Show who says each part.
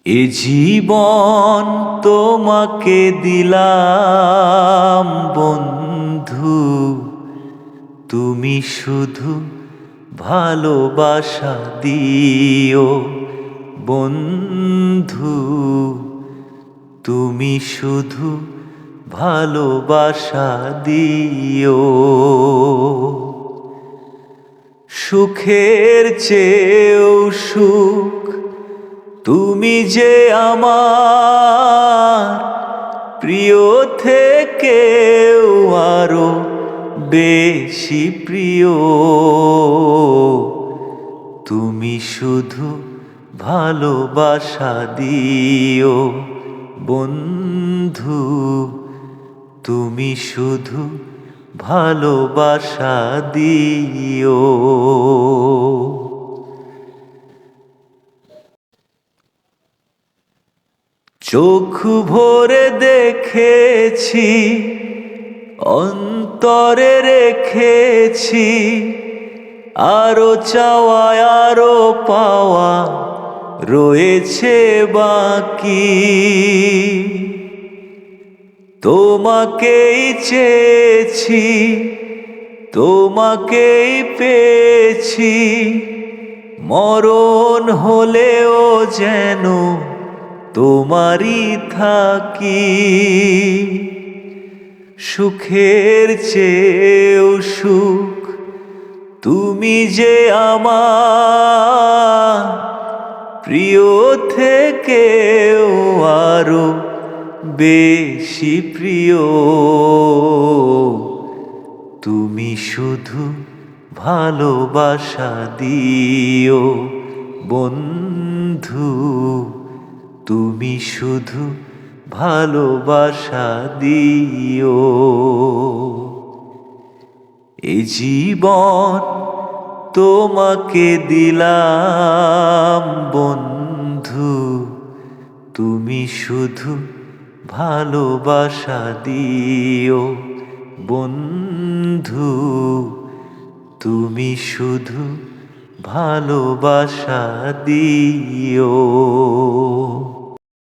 Speaker 1: এ জীবন তোমাকে দিলাম বন্ধু, তুমি শুধু ভালোবাসা দিও বন্ধু, তুমি শুধু ভালোবাসা দিও। সুখের চেয়েও সুখ তুমি যে আমার, প্রিয় থেকেও আরো বেশি প্রিয়। তুমি শুধু ভালোবাসা দিও বন্ধু, তুমি শুধু ভালোবাসা দিও। চোখ ভরে দেখেছি, অন্তরে রেখেছি, আরো চাওয়া আরো পাওয়া রয়েছে বাকি। তোমাকেই চেয়েছি, তোমাকেই পেয়েছি, মরণ হলেও যেন তোমারই থাকি। সুখের চেয়েও সুখ তুমি যে আমার, প্রিয় থেকেও আরো বেশি প্রিয়। তুমি শুধু ভালোবাসা দিও বন্ধু, তুমি শুধু ভালোবাসা দিও। এ জীবন তোমাকে দিলাম বন্ধু, তুমি শুধু ভালোবাসা দিও বন্ধু, তুমি শুধু ভালোবাসা দিও।